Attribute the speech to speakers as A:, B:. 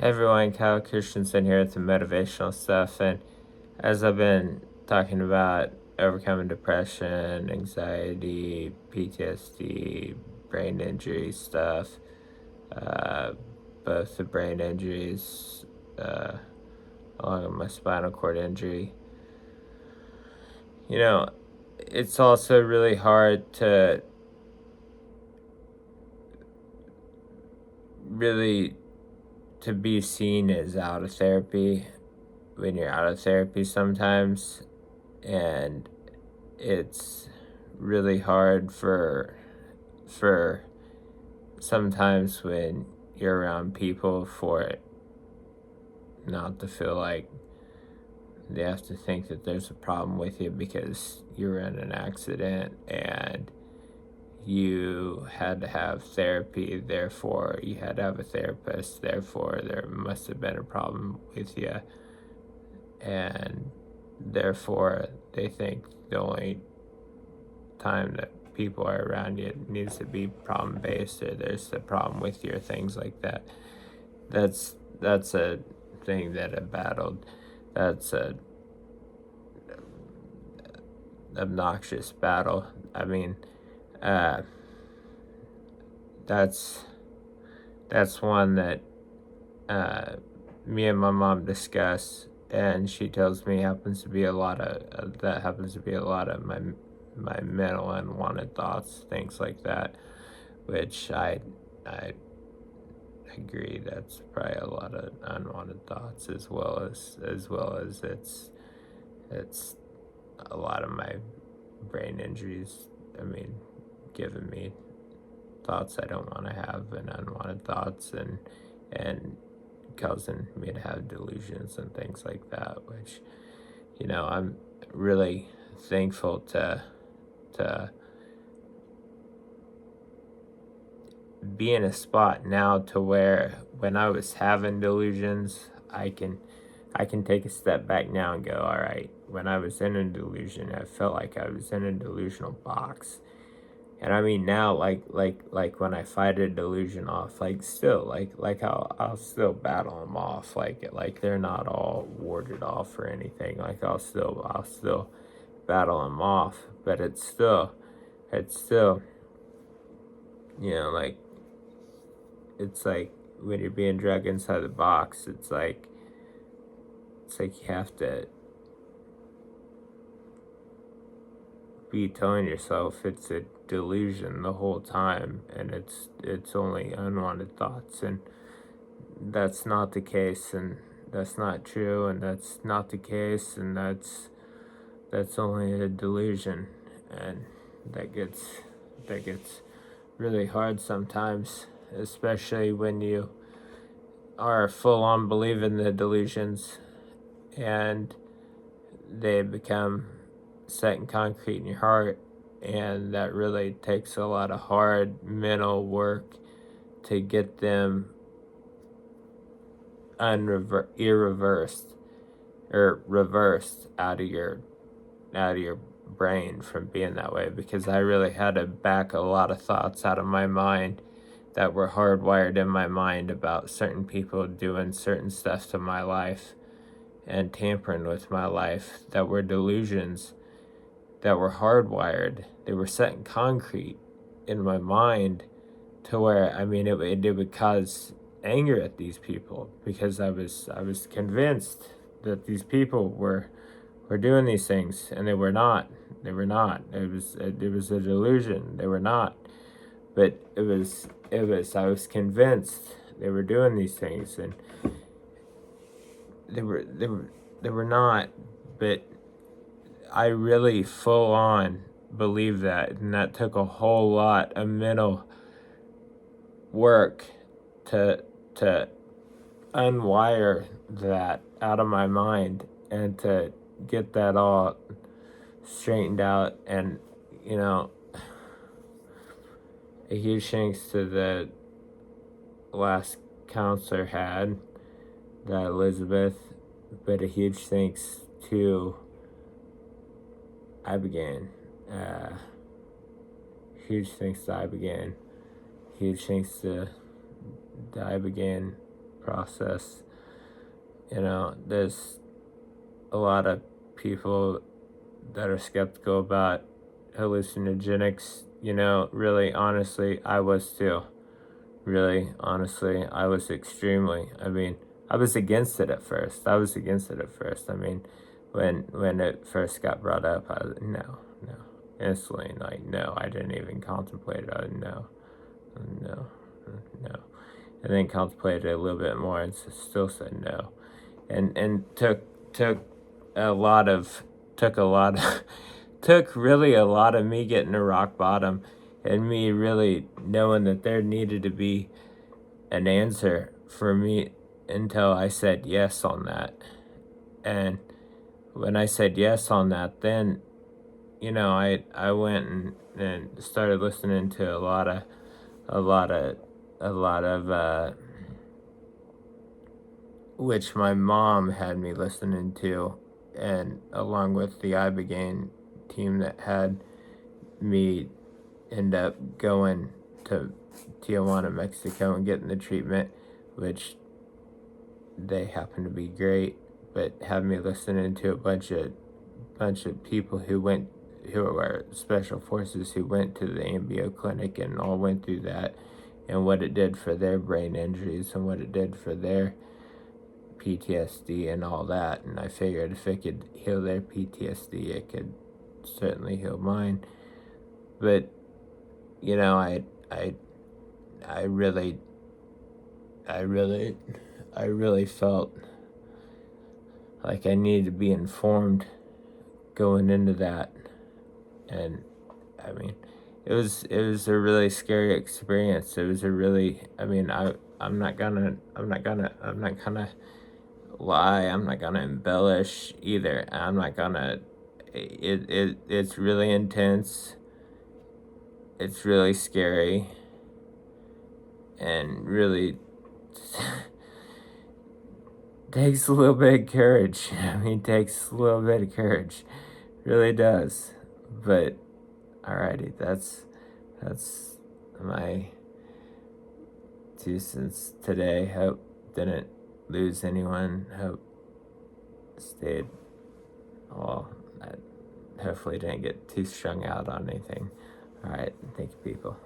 A: Hey everyone, Kyle Christensen here with the motivational stuff. And as I've been talking about overcoming depression, anxiety, PTSD, brain injury stuff, uh, both the brain injuries uh, along with my spinal cord injury, you know, it's also really hard to really to be seen as out of therapy when you're out of therapy sometimes, and it's really hard for sometimes when you're around people for it not to feel like they have to think that there's a problem with you because you were in an accident and you had to have therapy, therefore you had to have a therapist, therefore there must have been a problem with you, and therefore they think the only time that people are around you needs to be problem based, or there's a problem with you, or things like that. That's a thing that I battled. That's a obnoxious battle. I mean, uh, that's one that me and my mom discuss, and she tells me happens to be a lot of that happens to be a lot of my mental unwanted thoughts, things like that, which I agree that's probably a lot of unwanted thoughts, as well as it's a lot of my brain injuries. I mean, giving me thoughts I don't want to have, and unwanted thoughts, and causing me to have delusions and things like that, which, I'm really thankful to be in a spot now to where when I was having delusions, I can take a step back now and go, all right, when I was in a delusion, I felt like I was in a delusional box. And I mean now, like when I fight a delusion off, like still, like I'll still battle them off, like they're not all warded off or anything. Like I'll still battle them off, but it's still, like it's like when you're being dragged inside the box, it's like you have to be telling yourself it's a delusion the whole time, and it's only unwanted thoughts, and that's not the case, and that's not true, and that's not the case, and that's only a delusion. And that gets really hard sometimes, especially when you are full on believing the delusions and they become set in concrete in your heart, and that really takes a lot of hard mental work to get them irreversed or reversed out of your brain from being that way, because I really had to back a lot of thoughts out of my mind that were hardwired in my mind about certain people doing certain stuff to my life and tampering with my life, that were delusions, that were hardwired. They were set in concrete in my mind to where, I mean, it would cause anger at these people, because I was convinced that these people were doing these things, and they were not. They were not. It was a delusion. They were not. But it was. I was convinced they were doing these things, and they were not. But I really full on believe that, and that took a whole lot of mental work to unwire that out of my mind, and to get that all straightened out. And a huge thanks to the last counselor had, that Elizabeth, but a huge thanks to Ibogaine. Huge thanks to Ibogaine. Huge thanks to the Ibogaine process. There's a lot of people that are skeptical about hallucinogenics. Really, honestly, I was too. Really, honestly, I was extremely. I was against it at first. When it first got brought up, I was no, no, instantly, like, no. I didn't even contemplate it. No, no, no. And then contemplated it a little bit more and still said no. And took a lot of took a lot of took really a lot of me getting to rock bottom and me really knowing that there needed to be an answer for me until I said yes on that. And when I said yes on that, then I went and started listening to a lot of a lot of a lot of which my mom had me listening to, and along with the Ibogaine team that had me end up going to Tijuana, Mexico, and getting the treatment, which they happen to be great, but had me listening to a bunch of people who were special forces who went to the AMBO clinic and all went through that, and what it did for their brain injuries and what it did for their PTSD and all that. And I figured if it could heal their PTSD, it could certainly heal mine. But I really felt like I needed to be informed going into that. And it was a really scary experience. It was a really I'm not gonna lie. I'm not gonna embellish either. I'm not gonna. It's really intense. It's really scary, and really takes a little bit of courage. Takes a little bit of courage. Really does. But alrighty, that's my 2 cents today. Hope didn't lose anyone. Hope stayed. Well, I hopefully didn't get too strung out on anything. Alright, thank you, people.